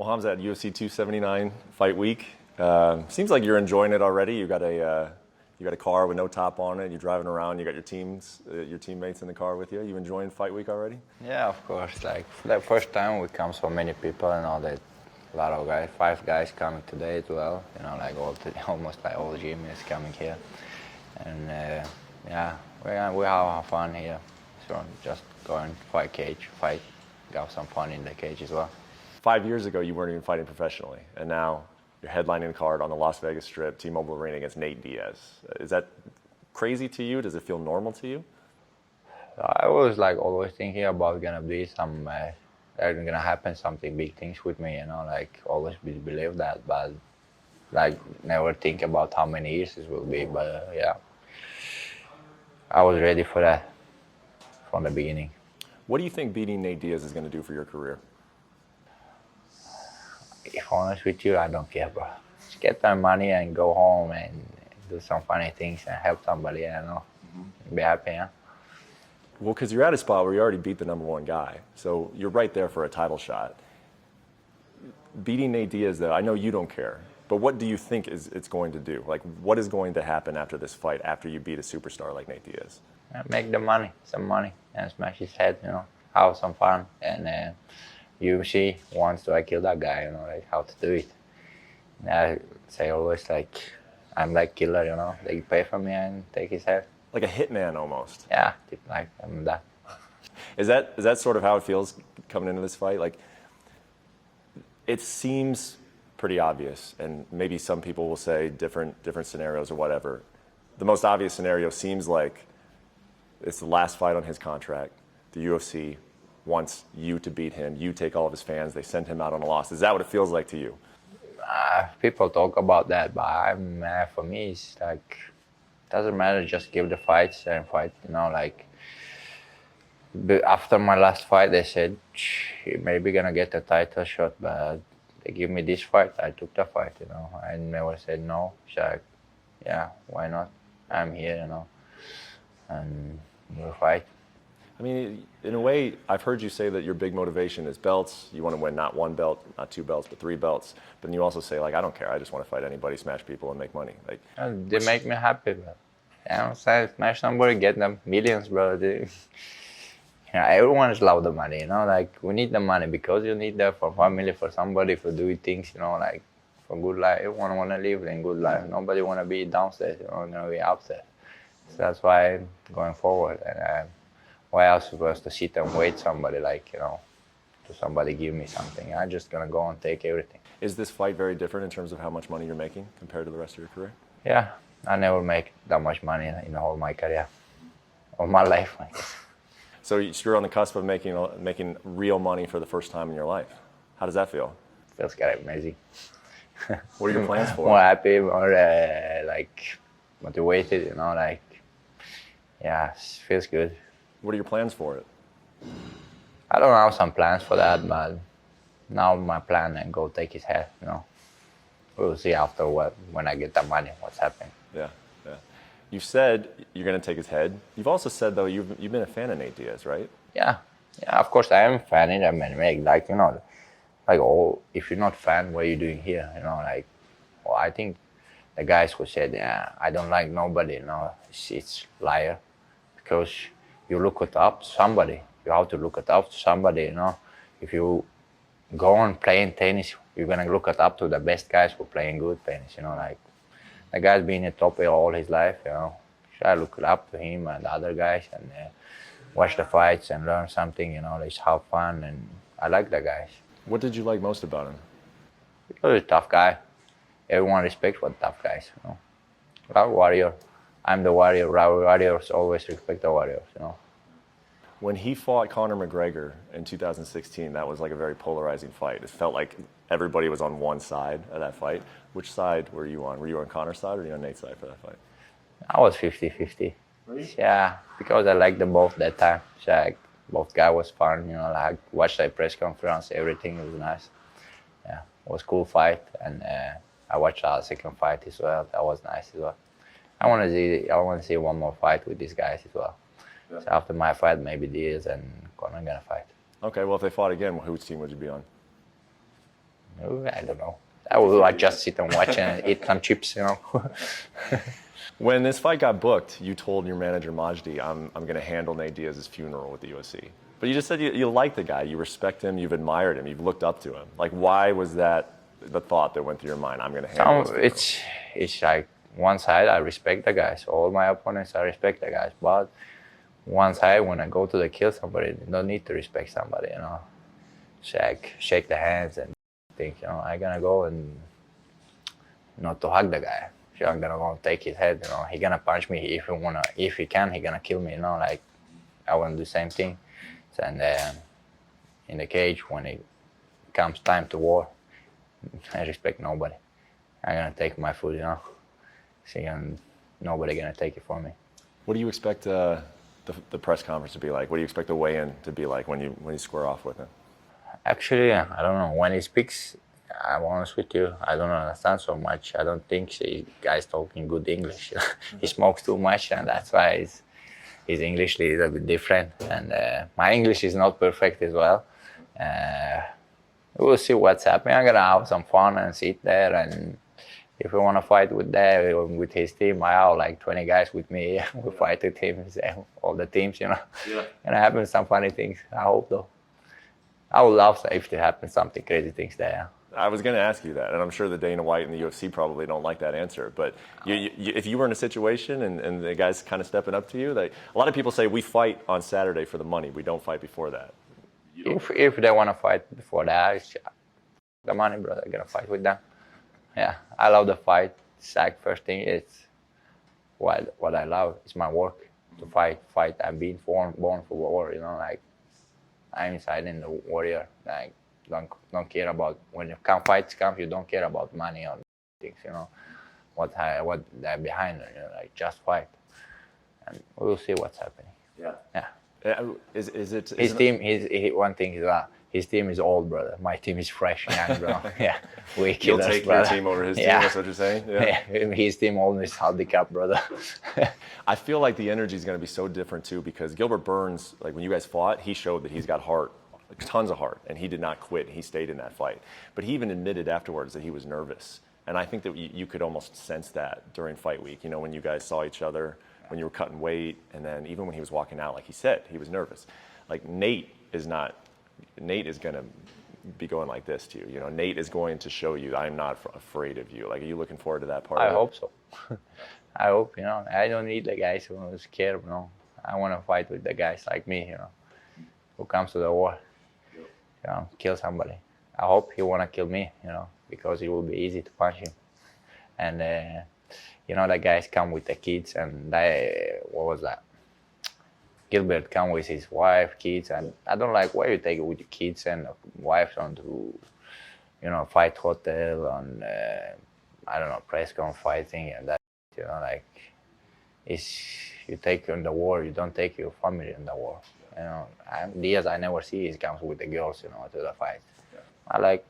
Well, Khamzat, UFC 279 fight week. Seems like you're enjoying it already. You got a car with no top on it. You're driving around. You got your teammates in the car with you. You enjoying fight week already? Yeah, of course. Like for the first time, we come so many people and all that. A lot of guys, 5 guys coming today as well. You know, like almost like all gym is coming here, and yeah, we have fun here. So just go and fight, have some fun in the cage as well. 5 years ago, you weren't even fighting professionally, and now you're headlining the card on the Las Vegas Strip, T-Mobile Arena against Nate Diaz. Is that crazy to you? Does it feel normal to you? I was like always thinking about gonna be some, gonna happen something big things with me, you know, like always believe that, but like never think about how many years it will be. But yeah, I was ready for that from the beginning. What do you think beating Nate Diaz is going to do for your career? If honest with you, I don't care, bro. Just get my money and go home and do some funny things and help somebody, you know. Be happy, yeah. Well, because you're at a spot where you already beat the #1 guy, so you're right there for a title shot. Beating Nate Diaz, though, I know you don't care, but what do you think it's going to do? Like, what is going to happen after this fight, after you beat a superstar like Nate Diaz? Make the money, some money, and smash his head, you know. Have some fun, and UFC wants to kill that guy, you know, like how to do it. And I say always like, I'm like killer, you know. They pay for me and take his head. Like a hitman almost. Yeah, like I'm that. Is that sort of how it feels coming into this fight? Like, it seems pretty obvious, and maybe some people will say different scenarios or whatever. The most obvious scenario seems like it's the last fight on his contract. The UFC wants you to beat him. You take all of his fans. They send him out on a loss. Is that what it feels like to you? People talk about that, but for me, it's like, doesn't matter. Just give the fights and fight. You know, like after my last fight, they said he maybe gonna get a title shot, but they give me this fight. I took the fight. You know, I never said no. So like, yeah, why not? I'm here. You know, and we'll fight. I mean, in a way, I've heard you say that your big motivation is belts. You want to win not 1 belt, not 2 belts, but 3 belts. But then you also say, like, I don't care. I just want to fight anybody, smash people, and make money. Like, they make me happy, bro. You know, smash somebody, get them millions, bro. You know, everyone love the money. You know, like we need the money because you need that for family, for somebody, for doing things. You know, like for good life. Everyone want to live in good life. Nobody want to be downstairs. You know, be upstairs. So that's why I'm going forward and. Why else supposed to sit and wait somebody like, you know, to somebody give me something? I'm just going to go and take everything. Is this fight very different in terms of how much money you're making compared to the rest of your career? Yeah, I never make that much money in all my career, all my life. I guess. So you're on the cusp of making real money for the first time in your life. How does that feel? Feels kind of amazing. What are your plans for it? More happy, more like motivated, you know, like, yeah, it feels good. What are your plans for it? I don't have some plans for that, but now my plan and go take his head, you know. We'll see after when I get the money, what's happening. Yeah. You said you're going to take his head. You've also said, though, you've been a fan of Nate Diaz, right? Yeah, of course I am a fan of MMA. Like, you know, like, oh, if you're not a fan, what are you doing here? You know, like, well, I think the guys who said, yeah, I don't like nobody, you know, it's liar. Because you look it up to somebody. You have to look it up to somebody, you know. If you go on playing tennis, you're going to look it up to the best guys who are playing good tennis, you know. Like, the guy's been in the top all his life, you know. So I look it up to him and the other guys and watch the fights and learn something, you know. Let's have fun, and I like the guys. What did you like most about him? Because he's a tough guy. Everyone respects what tough guys, you know. Like warrior. I'm the warrior. Warriors always respect the warriors, you know. When he fought Conor McGregor in 2016, that was like a very polarizing fight. It felt like everybody was on one side of that fight. Which side were you on? Were you on Conor's side or were you on Nate's side for that fight? I was 50-50. Really? Yeah, because I liked them both that time. So like, both guys was fun, you know. Like watched the press conference, everything was nice. Yeah, it was a cool fight, and I watched the second fight as well. That was nice as well. I want to see one more fight with these guys as well. Yeah. So after my fight, maybe Diaz and Conor gonna fight. Okay, well, if they fought again, whose team would you be on? I don't know. I would just sit and watch and eat some chips, you know. When this fight got booked, you told your manager Majdi, I'm going to handle Nate Diaz's funeral with the UFC. But you just said you like the guy, you respect him, you've admired him, you've looked up to him. Like, why was that the thought that went through your mind? I'm going to handle his funeral. It's like one side, I respect the guys. All my opponents, I respect the guys. But one side, when I go to kill somebody, they don't need to respect somebody, you know. Shake the hands and think, you know, I'm going to go and not to hug the guy. So I'm going to go and take his head, you know. He's going to punch me if he can, he's going to kill me, you know. Like, I want to do the same thing. And in the cage, when it comes time to war, I respect nobody. I'm gonna take my food, you know. Nobody gonna take it from me. What do you expect the press conference to be like? What do you expect the weigh-in to be like when you square off with him? Actually, I don't know. When he speaks, I'm honest with you, I don't understand so much. I don't think the guy's talking good English. He smokes too much, and that's why his English is a bit different. And my English is not perfect as well. We'll see what's happening. I'm gonna have some fun and sit there, and if we want to fight with his team, I have like 20 guys with me. We fight with him, all the teams, you know. Yeah. And it happens some funny things. I hope though. I would love if there happens something crazy things there. I was going to ask you that, and I'm sure that Dana White and the UFC probably don't like that answer. But if you were in a situation and the guy's kind of stepping up to you, a lot of people say we fight on Saturday for the money. We don't fight before that. If they want to fight before that, it's the money, brother. I'm gonna fight with them. Yeah, I love the fight. It's like first thing, it's what I love. It's my work to fight. I've been born for war. You know, like I'm inside in the warrior. Like don't care about when you fights come. You don't care about money or things. You know what they're behind. You know, like just fight, and we'll see what's happening. Yeah. Yeah. One thing is that his team is old, brother. My team is fresh, young, bro. Yeah, we You'll take your team over his team. That's what you're saying. Yeah. His team always held the cup, brother. I feel like the energy is going to be so different too, because Gilbert Burns, like when you guys fought, he showed that he's got heart, like tons of heart, and he did not quit. He stayed in that fight, but he even admitted afterwards that he was nervous, and I think that you could almost sense that during fight week. You know, when you guys saw each other, when you were cutting weight, and then even when he was walking out, like he said, he was nervous. Like Nate is going to be going like this to you. You know, Nate is going to show you, I'm not afraid of you. Like, are you looking forward to that part? I hope so. I hope, you know, I don't need the guys who are scared, you know. I want to fight with the guys like me, you know, who comes to the war, you know, kill somebody. I hope he want to kill me, you know, because it will be easy to punch him. And, you know, the guys come with the kids, and what was that? Gilbert come with his wife, kids, and I don't like why you take it with your kids and wives on to, you know, fight hotel and I don't know, press con fighting and that, you know, like you take on the war, you don't take your family in the war. You know, Diaz, I never see he comes with the girls, you know, to the fight. Yeah. I like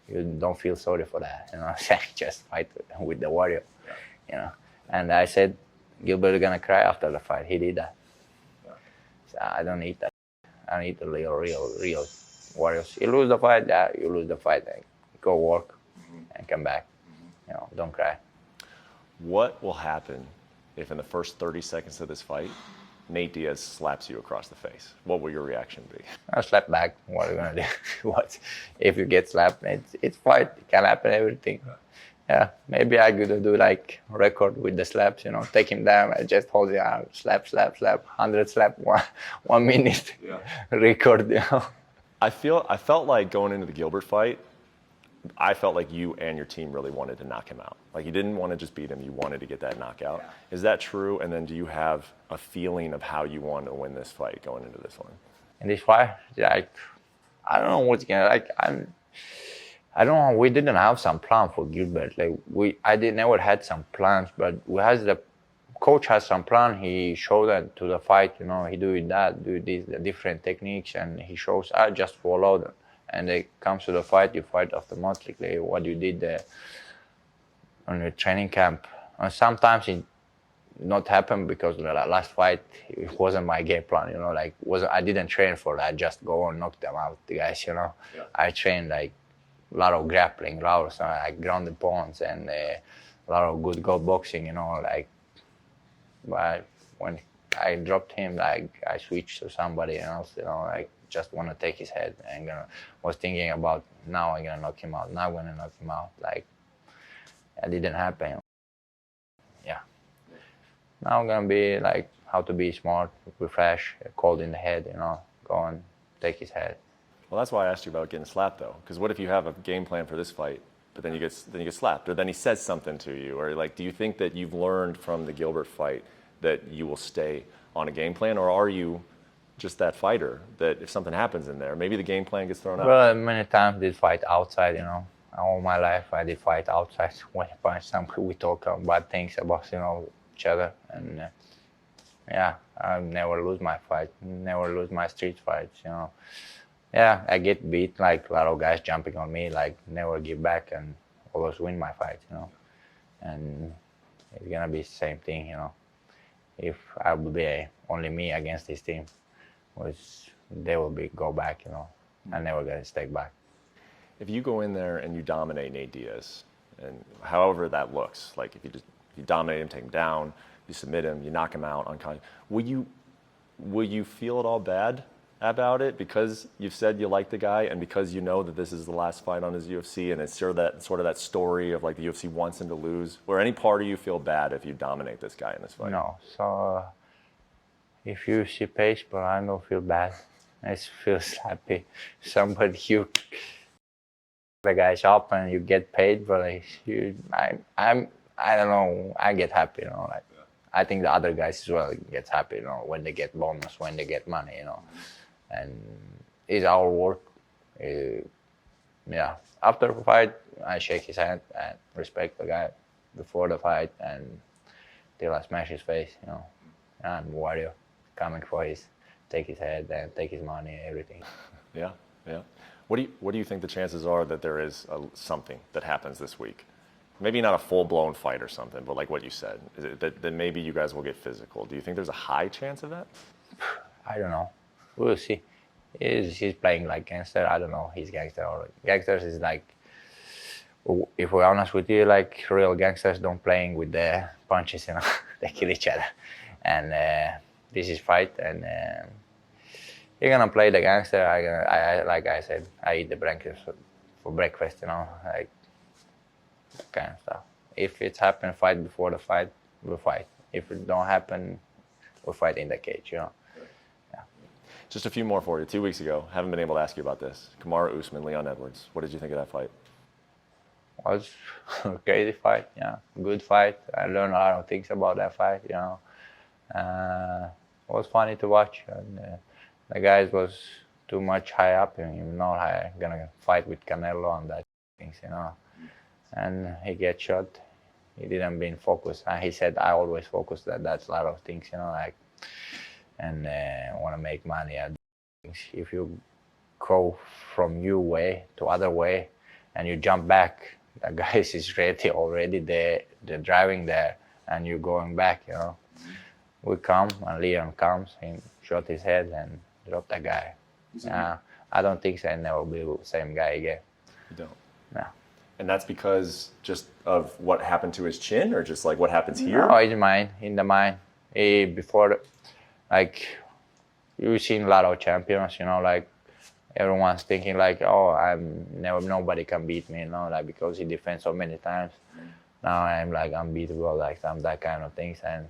you don't feel sorry for that, you know, just fight with the warrior, you know. And I said, Gilbert gonna cry after the fight. He did that. So I don't need that. I need the real warriors. You lose the fight, you lose the fight. Go work and come back. You know, don't cry. What will happen if in the first 30 seconds of this fight, Nate Diaz slaps you across the face? What will your reaction be? I'll slap back. What are you gonna do? What if you get slapped? It's fight. It can happen. Everything. Yeah, maybe I could do like record with the slaps. You know, take him down. I just hold the arm, slap, 100 slap, 1 minute. Yeah. Record. You know. I felt like going into the Gilbert fight, I felt like you and your team really wanted to knock him out. Like you didn't want to just beat him, you wanted to get that knockout. Yeah. Is that true? And then do you have a feeling of how you want to win this fight going into this one? In this fight, like, I don't know what's gonna like. I don't know. We didn't have some plan for Gilbert. Like I never had some plans, but the coach has some plan. He showed that to the fight. You know, he do that, do this, the different techniques, and he shows. I just follow them. And it comes to the fight, you fight automatically what you did there on your training camp. And sometimes it not happen because the last fight, it wasn't my game plan, you know, like I didn't train for that, just go and knock them out, the guys, you know. Yeah. I trained like a lot of grappling, a lot of like ground and pounds, and a lot of good go boxing, you know, like. But when I dropped him, like I switched to somebody else, you know, like just want to take his head and was thinking about now I'm gonna knock him out, now I'm gonna knock him out. Like it didn't happen. Yeah. Now I'm gonna be like how to be smart, refresh, cold in the head, you know, go and take his head. Well, that's why I asked you about getting slapped, though. Because what if you have a game plan for this fight, but then you get slapped, or then he says something to you, or like, do you think that you've learned from the Gilbert fight that you will stay on a game plan, or are you just that fighter that if something happens in there, maybe the game plan gets thrown out? Well, many times did fight outside, you know. All my life I did fight outside. When I find some, we talk bad things about, you know, each other, and yeah, I never lose my fight, never lose my street fights, you know. Yeah, I get beat, like a lot of guys jumping on me, like never give back and always win my fight, you know. And it's gonna be the same thing, you know. If I will be only me against this team, which they will be go back, you know. I never gonna stay back. If you go in there and you dominate Nate Diaz, and however that looks, like if you dominate him, take him down, you submit him, you knock him out unconscious, will you feel at all bad about it because you've said you like the guy and because you know that this is the last fight on his UFC and it's sort of that story of like the UFC wants him to lose? Or any part of you feel bad if you dominate this guy in this fight? No. So if UFC pays, but I don't feel bad. I just feel happy. Somebody the guy's up and you get paid, but I don't know. I get happy, you know. Like I think the other guys as well get happy, you know, when they get bonus, when they get money, you know. And it's our work. Yeah. After the fight, I shake his hand and respect the guy before the fight and till I smash his face, you know. I'm warrior coming for take his head and take his money, everything. Yeah, yeah. What do you think the chances are that there is something that happens this week? Maybe not a full-blown fight or something, but like what you said, is it that maybe you guys will get physical. Do you think there's a high chance of that? I don't know. We'll see. He's playing like gangster. I don't know. He's gangster or gangsters is like, if we're honest with you, like real gangsters don't playing with the punches, you know. They kill each other. And this is fight, and you're gonna play the gangster. I like I said, I eat the breakfast for breakfast, you know, like kind of stuff. If it's happened, fight before the fight, we'll fight. If it don't happen, we'll fight in the cage, you know. Yeah. Just a few more for you. 2 weeks ago, haven't been able to ask you about this. Kamaru Usman, Leon Edwards. What did you think of that fight? Was a crazy fight, yeah. Good fight. I learned a lot of things about that fight, you know. It was funny to watch, and the guys was too much high up, and you know, I gonna fight with Canelo on that things, you know. And he get shot. He didn't be in focus. He said, "I always focus. That's a lot of things, you know, like, and want to make money." If you go from your way to other way, and you jump back, the guys is ready already. They're driving there, and you're going back, you know. We come, and Leon comes, he shot his head and dropped the guy. I don't think so. I never be the same guy again. You don't? No. And that's because just of what happened to his chin, or just like what happens here? No, it's mine, in the mind. Before, like, you've seen a lot of champions, you know, like, everyone's thinking like, oh, nobody can beat me, you know, like, because he defends so many times. Now I'm like unbeatable, like some that kind of things, and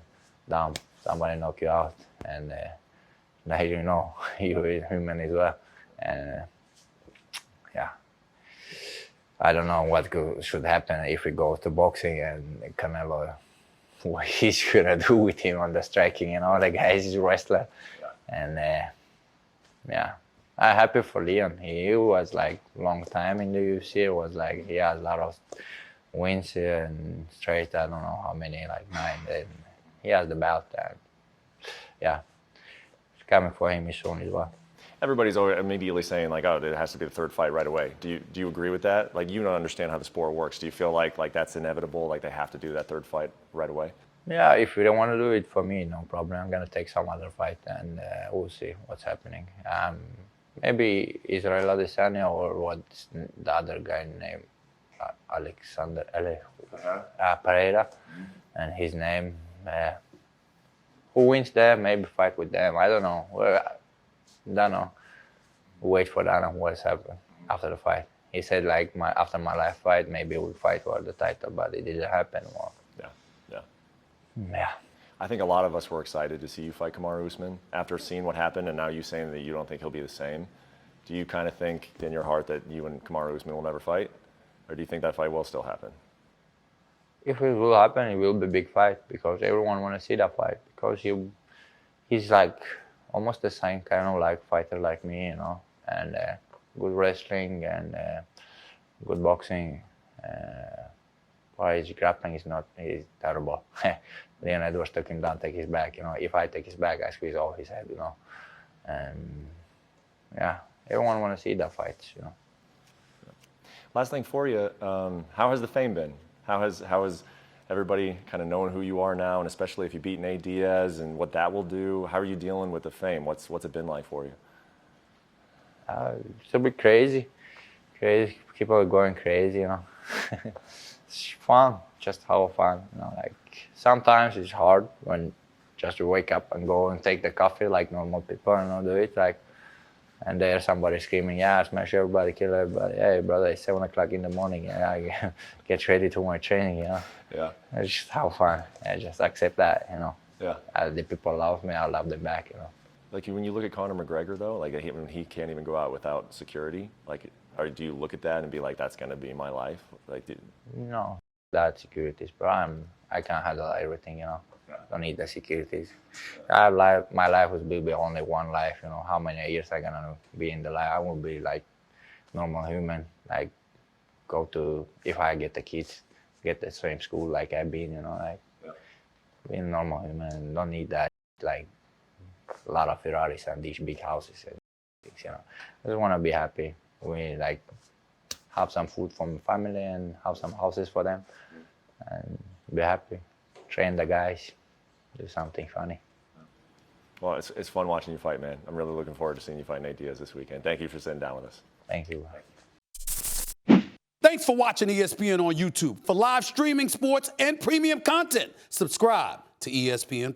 down, somebody knock you out, and now you know you're human as well, and yeah, I don't know what should happen if we go to boxing and Canelo, what he's gonna do with him on the striking, you know, the guy is a wrestler, and yeah. I'm happy for Leon. He was like long time in the UFC. It was like he has a lot of wins and straight. I don't know how many, like 9. And he has the belt. And yeah, it's coming for him soon as well. Everybody's immediately saying like, oh, it has to be the third fight right away. Do you agree with that? Like, you don't understand how the sport works. Do you feel like that's inevitable? Like they have to do that third fight right away? Yeah, if you don't want to do it for me, no problem. I'm gonna take some other fight, and we'll see what's happening. maybe Israel Adesanya or what's the other guy named Alexander Pereira, and his name. Who wins there? Maybe fight with them. I don't know. Don't know. Wait for that and what's happened after the fight. He said like after my last fight, maybe we'll fight for the title, but it didn't happen. Well, yeah. I think a lot of us were excited to see you fight Kamaru Usman after seeing what happened, and now you saying that you don't think he'll be the same. Do you kind of think in your heart that you and Kamaru Usman will never fight, or do you think that fight will still happen? If it will happen, it will be a big fight because everyone want to see that fight because he's like almost the same kind of like fighter like me, you know, and good wrestling and good boxing. Why his grappling is terrible. Leon Edwards took him down, take his back. You know, if I take his back, I squeeze all his head. You know, and yeah, everyone want to see that fight. You know. Last thing for you, how has the fame been? How has everybody kind of known who you are now, and especially if you beat Nate Diaz and what that will do? How are you dealing with the fame? What's it been like for you? It's a bit crazy. People are going crazy. You know. It's fun, just have fun. You know, like sometimes it's hard when just to wake up and go and take the coffee like normal people and not do it like. And there's somebody screaming, "Yeah, smash everybody, kill everybody." Hey, brother, it's 7 o'clock in the morning. Yeah, I get ready to my training. You know. Yeah. It's just have fun. I just accept that. You know. Yeah. The people love me, I love them back. You know. Like when you look at Conor McGregor though, like when he can't even go out without security, like. Or do you look at that and be like, that's going to be my life? Like, no, that securities, bro. I can handle everything, you know. Don't need the securities. My life will be only one life, you know. How many years I gonna be in the life? I will be like normal human, like go to, if I get the kids, get the same school like I've been, you know, like being normal human. Don't need that, like a lot of Ferraris and these big houses and things, you know. I just want to be happy. We like have some food for my family and have some houses for them and be happy. Train the guys, do something funny. Well, it's fun watching you fight, man. I'm really looking forward to seeing you fight Nate Diaz this weekend. Thank you for sitting down with us. Thank you. Thanks for watching ESPN on YouTube. For live streaming, sports, and premium content, subscribe to ESPN+.